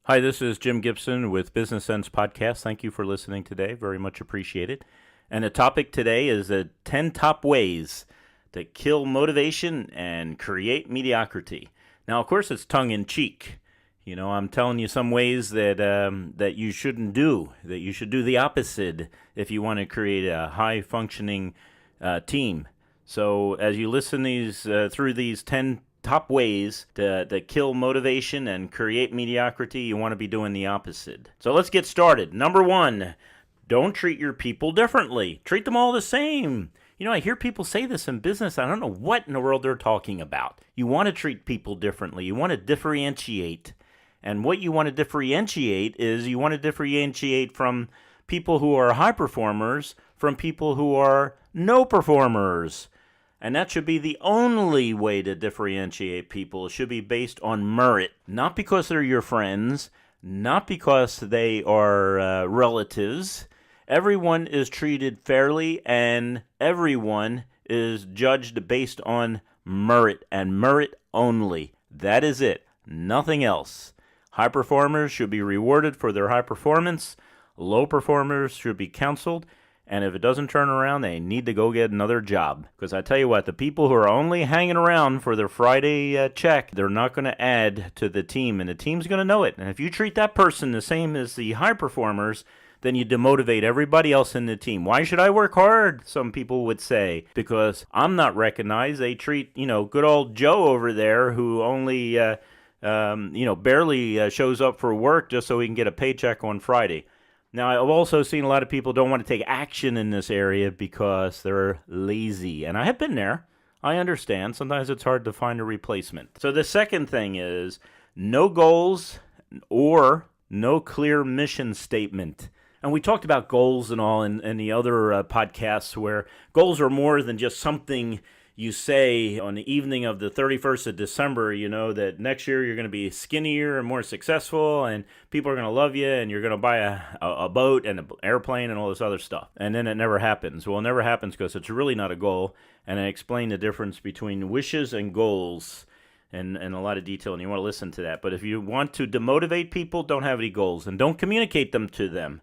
Hi, this is Jim Gibson with Business Sense Podcast. Thank you for listening today. Very much appreciated. And the topic today is the 10 top ways to kill motivation and create mediocrity. Now, of course, it's tongue-in-cheek. I'm telling you some ways that you shouldn't do, that you should do the opposite if you want to create a high-functioning team. So as you listen through these 10 top ways to kill motivation and create mediocrity, you want to be doing the opposite. So let's get started. Number one, don't treat your people differently. Treat them all the same. I hear people say this in business. I don't know what in the world they're talking about. You want to treat people differently. You want to differentiate. And what you want to differentiate is you want to differentiate from people who are high performers from people who are no performers. And that should be the only way to differentiate people. It should be based on merit, not because they're your friends, not because they are relatives. Everyone is treated fairly, and everyone is judged based on merit, and merit only. That is it. Nothing else. High performers should be rewarded for their high performance. Low performers should be counseled. And if it doesn't turn around, they need to go get another job. Because I tell you what, the people who are only hanging around for their Friday check, they're not going to add to the team. And the team's going to know it. And if you treat that person the same as the high performers, then you demotivate everybody else in the team. Why should I work hard? Some people would say. Because I'm not recognized. They treat, good old Joe over there who only, barely shows up for work just so he can get a paycheck on Friday. Now, I've also seen a lot of people don't want to take action in this area because they're lazy. And I have been there. I understand. Sometimes it's hard to find a replacement. So the second thing is no goals or no clear mission statement. And we talked about goals and all in the other podcasts where goals are more than just something you say on the evening of the 31st of December, that next year you're going to be skinnier and more successful and people are going to love you and you're going to buy a boat and an airplane and all this other stuff. And then it never happens. Well, it never happens because it's really not a goal. And I explain the difference between wishes and goals in a lot of detail, and you want to listen to that. But if you want to demotivate people, don't have any goals and don't communicate them to them.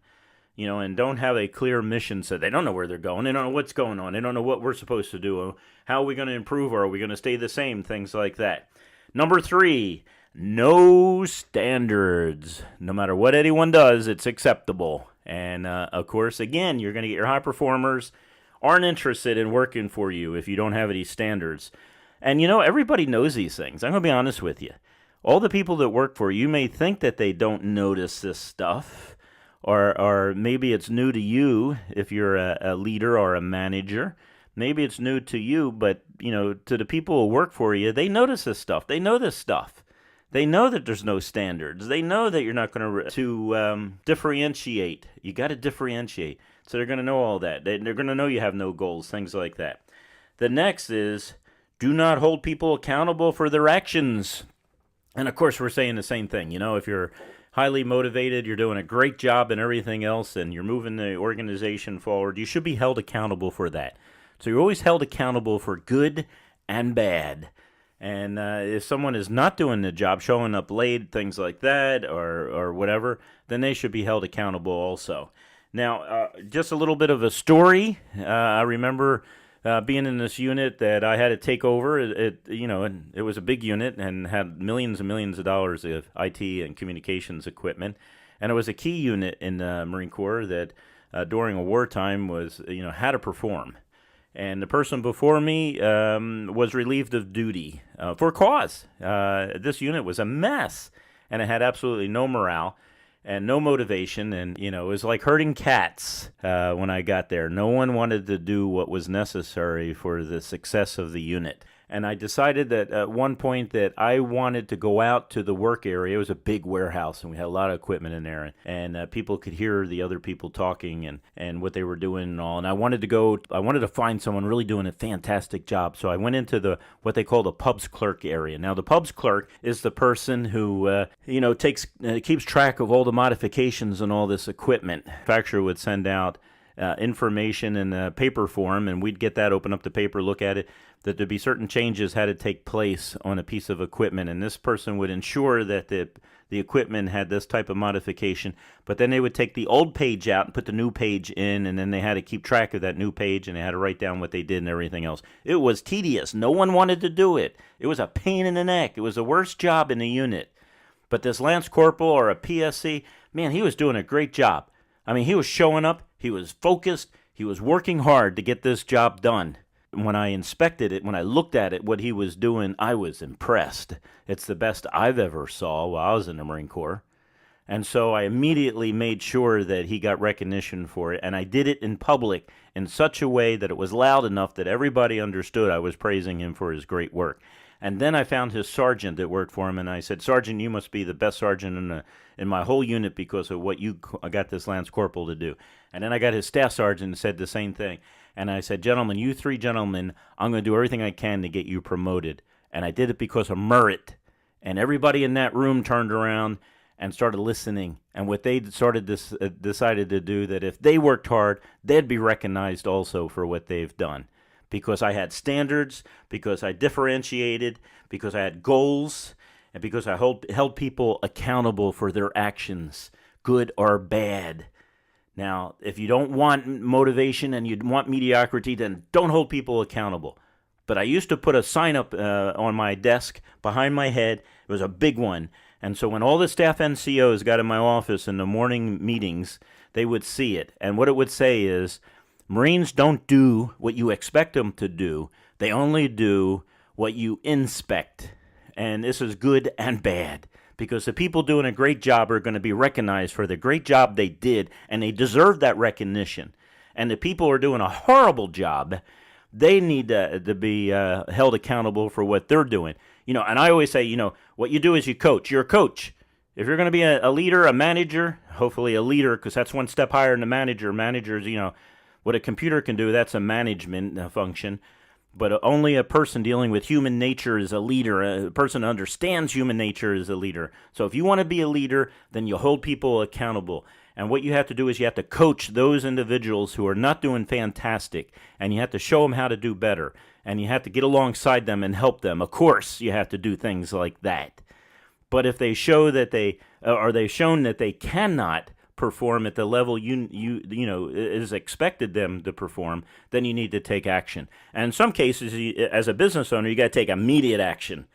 And don't have a clear mission so they don't know where they're going. They don't know what's going on. They don't know what we're supposed to do. How are we going to improve, or are we going to stay the same? Things like that. Number 3, no standards. No matter what anyone does, it's acceptable. And, of course, again, you're going to get your high performers aren't interested in working for you if you don't have any standards. And, everybody knows these things. I'm going to be honest with you. All the people that work for you may think that they don't notice this stuff. Or maybe it's new to you if you're a leader or a manager. Maybe it's new to you, but, to the people who work for you, they notice this stuff. They know this stuff. They know that there's no standards. They know that you're not going to differentiate. You got to differentiate. So they're going to know all that. They're going to know you have no goals, things like that. The next is do not hold people accountable for their actions. And, of course, we're saying the same thing. If you're highly motivated, you're doing a great job and everything else, and you're moving the organization forward, you should be held accountable for that. So you're always held accountable for good and bad. And if someone is not doing the job, showing up late, things like that, or whatever, then they should be held accountable also. Now, just a little bit of a story. I remember being in this unit that I had to take over. It was a big unit and had millions and millions of dollars of IT and communications equipment. And it was a key unit in the Marine Corps that during a wartime was, had to perform. And the person before me was relieved of duty for cause. This unit was a mess, and it had absolutely no morale and no motivation, and, it was like herding cats when I got there. No one wanted to do what was necessary for the success of the unit. And I decided that at one point that I wanted to go out to the work area. It was a big warehouse, and we had a lot of equipment in there, and people could hear the other people talking and what they were doing and all. And I wanted to find someone really doing a fantastic job. So I went into what they call the pubs clerk area. Now, the pubs clerk is the person who, keeps track of all the modifications and all this equipment. The manufacturer would send out information in a paper form, and we'd get that, open up the paper, look at it. that there'd be certain changes had to take place on a piece of equipment, and this person would ensure that the equipment had this type of modification, but then they would take the old page out and put the new page in, and then they had to keep track of that new page, and they had to write down what they did and everything else. It was tedious. No one wanted to do it. It was a pain in the neck. It was the worst job in the unit. But this Lance Corporal or a PSC, man, he was doing a great job. I mean, he was showing up. He was focused. He was working hard to get this job done. When I inspected it, when I looked at it, what he was doing, I was impressed. It's the best I've ever saw while I was in the Marine Corps. And so I immediately made sure that he got recognition for it. And I did it in public in such a way that it was loud enough that everybody understood I was praising him for his great work. And then I found his sergeant that worked for him, and I said, "Sergeant, you must be the best sergeant in my whole unit because of what you got this Lance Corporal to do." And then I got his staff sergeant and said the same thing. And I said, "Gentlemen, you three gentlemen, I'm going to do everything I can to get you promoted." And I did it because of merit. And everybody in that room turned around and started listening. And what they decided to do, that if they worked hard, they'd be recognized also for what they've done. Because I had standards, because I differentiated, because I had goals, and because I held people accountable for their actions, good or bad. Now, if you don't want motivation and you want mediocrity, then don't hold people accountable. But I used to put a sign up on my desk behind my head. It was a big one. And so when all the staff NCOs got in my office in the morning meetings, they would see it. And what it would say is, Marines don't do what you expect them to do. They only do what you inspect. And this is good and bad, because the people doing a great job are going to be recognized for the great job they did, and they deserve that recognition. And the people who are doing a horrible job, they need to be held accountable for what they're doing. And I always say, what you do is you coach. You're a coach. If you're going to be a leader, a manager, hopefully a leader, because that's one step higher than a manager. Managers, what a computer can do, that's a management function. But only a person dealing with human nature is a leader. A person who understands human nature is a leader. So if you want to be a leader, then you hold people accountable. And what you have to do is you have to coach those individuals who are not doing fantastic. And you have to show them how to do better. And you have to get alongside them and help them. Of course, you have to do things like that. But if they show that they've shown that they cannot perform at the level is expected them to perform, then you need to take action. And in some cases, as a business owner, you got to take immediate action.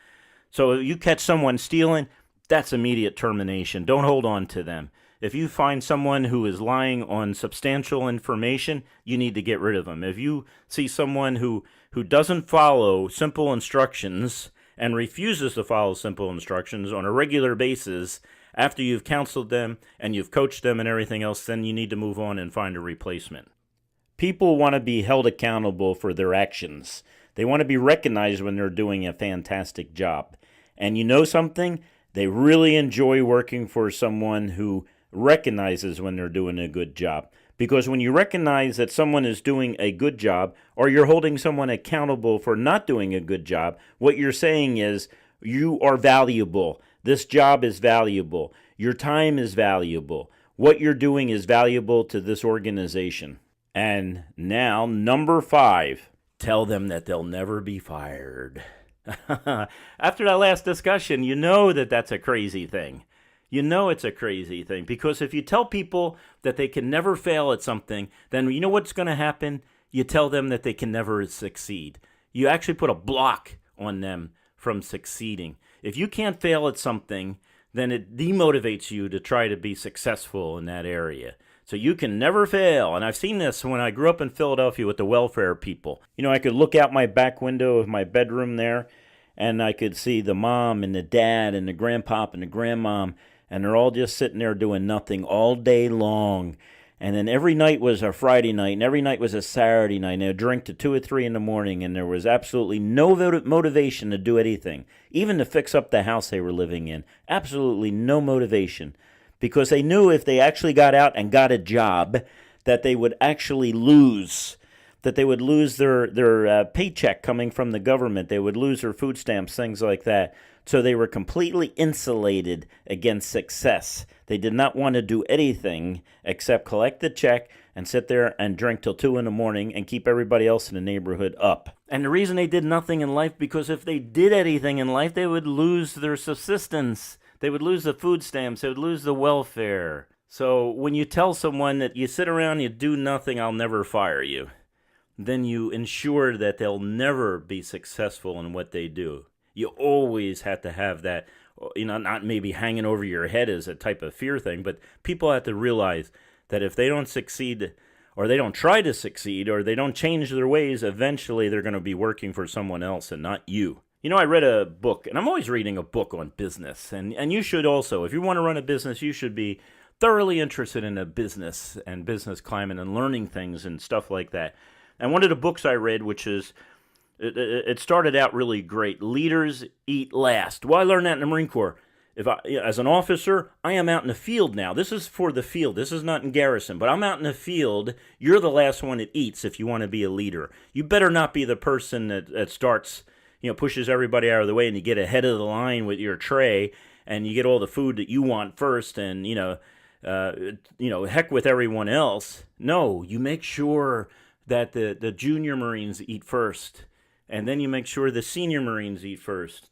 So if you catch someone stealing, that's immediate termination. Don't hold on to them. If you find someone who is lying on substantial information, you need to get rid of them. If you see someone who doesn't follow simple instructions and refuses to follow simple instructions on a regular basis, after you've counseled them and you've coached them and everything else, then you need to move on and find a replacement. People want to be held accountable for their actions. They want to be recognized when they're doing a fantastic job. And you know something? They really enjoy working for someone who recognizes when they're doing a good job. Because when you recognize that someone is doing a good job, or you're holding someone accountable for not doing a good job, what you're saying is, you are valuable. This job is valuable. Your time is valuable. What you're doing is valuable to this organization. And now, number 5, tell them that they'll never be fired. After that last discussion, you know that that's a crazy thing. You know it's a crazy thing, because if you tell people that they can never fail at something, then you know what's going to happen? You tell them that they can never succeed. You actually put a block on them from succeeding. If you can't fail at something, then it demotivates you to try to be successful in that area. So you can never fail. And I've seen this when I grew up in Philadelphia with the welfare people. I could look out my back window of my bedroom there, and I could see the mom and the dad and the grandpop and the grandmom, and they're all just sitting there doing nothing all day long. And then every night was a Friday night, and every night was a Saturday night, and they'd drink to 2 or 3 in the morning, and there was absolutely no motivation to do anything, even to fix up the house they were living in. Absolutely no motivation, because they knew if they actually got out and got a job, that they would actually lose. that they would lose their paycheck coming from the government. They would lose their food stamps, things like that. So they were completely insulated against success. They did not want to do anything except collect the check and sit there and drink till 2 in the morning and keep everybody else in the neighborhood up. And the reason they did nothing in life, because if they did anything in life, they would lose their subsistence. They would lose the food stamps. They would lose the welfare. So when you tell someone that you sit around, you do nothing, I'll never fire you, then you ensure that they'll never be successful in what they do. You always have to have that, not maybe hanging over your head as a type of fear thing, but people have to realize that if they don't succeed, or they don't try to succeed, or they don't change their ways, eventually they're going to be working for someone else and not you. I read a book, and I'm always reading a book on business, and you should also. If you want to run a business, you should be thoroughly interested in a business and business climate and learning things and stuff like that. And one of the books I read, which is, it started out really great. Leaders eat last. Well, I learned that in the Marine Corps. As an officer, I am out in the field now. This is for the field. This is not in garrison, but I'm out in the field. You're the last one that eats if you want to be a leader. You better not be the person that starts, pushes everybody out of the way and you get ahead of the line with your tray and you get all the food that you want first and, heck with everyone else. No, you make sure that the junior Marines eat first. And then you make sure the senior Marines eat first.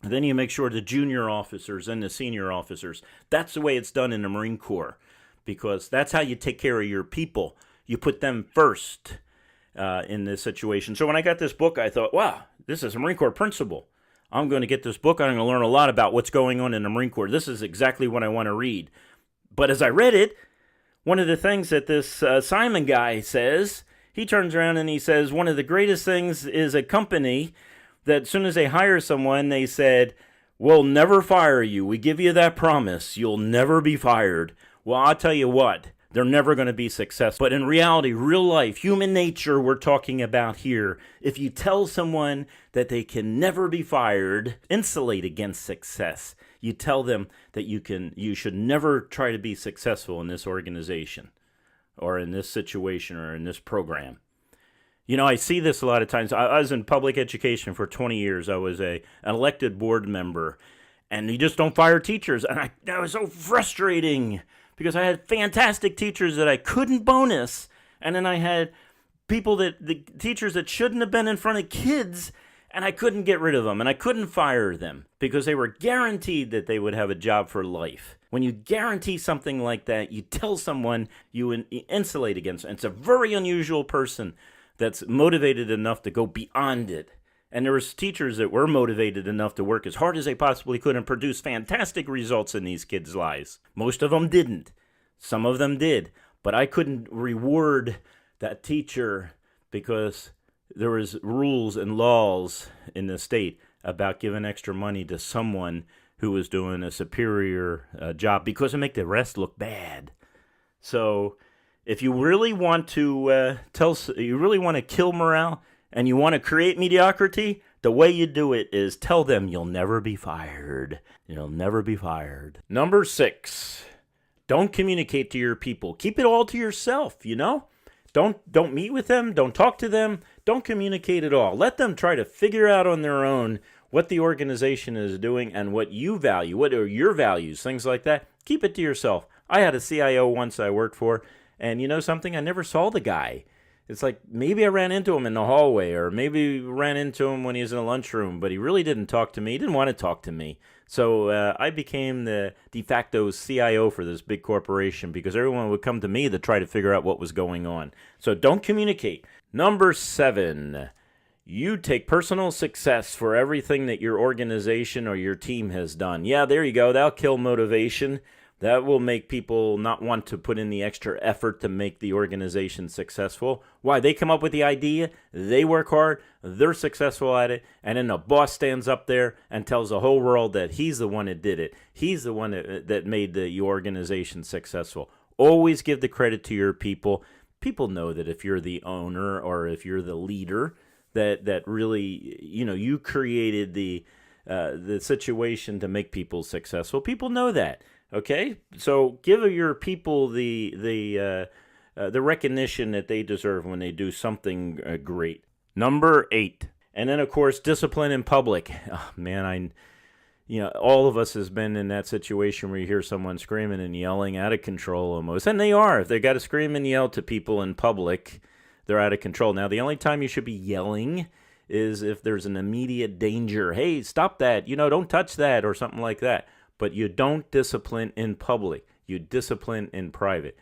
And then you make sure the junior officers and the senior officers. That's the way it's done in the Marine Corps, because that's how you take care of your people. You put them first in this situation. So when I got this book, I thought, wow, this is a Marine Corps principle. I'm going to get this book. I'm going to learn a lot about what's going on in the Marine Corps. This is exactly what I want to read. But as I read it, one of the things that this Simon guy says, he turns around and he says, one of the greatest things is a company that as soon as they hire someone, they said, we'll never fire you. We give you that promise. You'll never be fired. Well, I'll tell you what, they're never going to be successful. But in reality, real life, human nature we're talking about here, if you tell someone that they can never be fired, insulate against success. You tell them that you should never try to be successful in this organization or in this situation or in this program. I see this a lot of times. I was in public education for 20 years. I was an elected board member, and you just don't fire teachers. And that was so frustrating because I had fantastic teachers that I couldn't bonus, and then I had the teachers that shouldn't have been in front of kids, and I couldn't get rid of them, and I couldn't fire them because they were guaranteed that they would have a job for life. When you guarantee something like that, you tell someone you insulate against it. It's a very unusual person that's motivated enough to go beyond it. And there was teachers that were motivated enough to work as hard as they possibly could and produce fantastic results in these kids' lives. Most of them didn't. Some of them did. But I couldn't reward that teacher because there was rules and laws in the state about giving extra money to someone who was doing a superior job because it make the rest look bad. So if you really want to you really want to kill morale and you want to create mediocrity, the way you do it is tell them you'll never be fired. You'll never be fired. Number 6, don't communicate to your people. Keep it all to yourself, Don't meet with them. Don't talk to them. Don't communicate at all. Let them try to figure out on their own what the organization is doing and what you value. What are your values? Things like that. Keep it to yourself. I had a CIO once I worked for, and you know something? I never saw the guy. It's like maybe I ran into him in the hallway or maybe ran into him when he was in the lunchroom, but he really didn't talk to me. He didn't want to talk to me. So I became the de facto CIO for this big corporation because everyone would come to me to try to figure out what was going on. So don't communicate. Number 7, you take personal success for everything that your organization or your team has done. Yeah, there you go. That'll kill motivation. That will make people not want to put in the extra effort to make the organization successful. Why? They come up with the idea, they work hard, they're successful at it, and then the boss stands up there and tells the whole world that he's the one that did it. He's the one that made the organization successful. Always give the credit to your people. People know that if you're the owner or if you're the leader, that really, you created the situation to make people successful. People know that. Okay, so give your people the the recognition that they deserve when they do something great. Number 8. And then, of course, discipline in public. Oh, man, all of us has been in that situation where you hear someone screaming and yelling out of control almost. And they are. If they got to scream and yell to people in public, they're out of control. Now, the only time you should be yelling is if there's an immediate danger. Hey, stop that. Don't touch that or something like that. But you don't discipline in public. You discipline in private.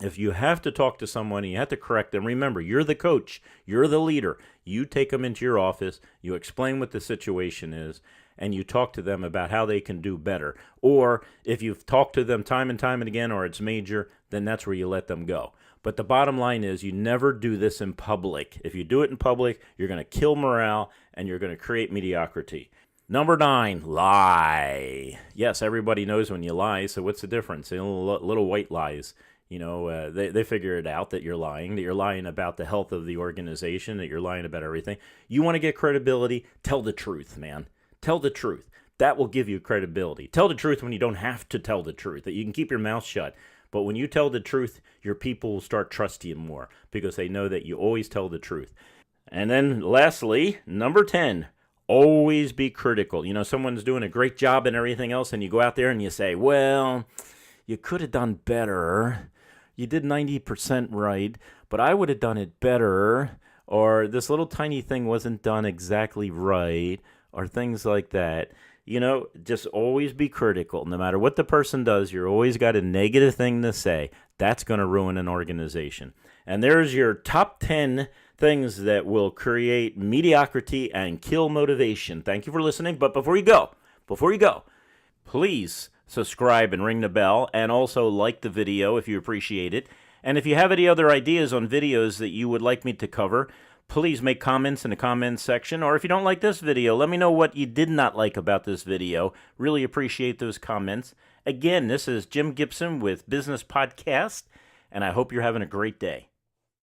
If you have to talk to someone and you have to correct them, remember, you're the coach. You're the leader. You take them into your office. You explain what the situation is, and you talk to them about how they can do better. Or if you've talked to them time and time and again, or it's major, then that's where you let them go. But the bottom line is you never do this in public. If you do it in public, you're going to kill morale and you're going to create mediocrity. Number 9, lie. Yes, everybody knows when you lie, so what's the difference? Little white lies. They figure it out that you're lying about the health of the organization, that you're lying about everything. You want to get credibility? Tell the truth, man. Tell the truth. That will give you credibility. Tell the truth when you don't have to tell the truth, that you can keep your mouth shut. But when you tell the truth, your people will start trusting you more because they know that you always tell the truth. And then lastly, number 10, always be critical. Someone's doing a great job and everything else, and you go out there and you say, well, you could have done better. You did 90% right, but I would have done it better. Or this little tiny thing wasn't done exactly right, or things like that. Just always be critical. No matter what the person does, you're always got a negative thing to say. That's going to ruin an organization. And there's your top 10 things that will create mediocrity and kill motivation. Thank you for listening. But before you go, please subscribe and ring the bell, and also like the video if you appreciate it. And if you have any other ideas on videos that you would like me to cover, please make comments in the comments section. Or if you don't like this video, let me know what you did not like about this video. Really appreciate those comments. Again, this is Jim Gibson with Business Podcast, and I hope you're having a great day.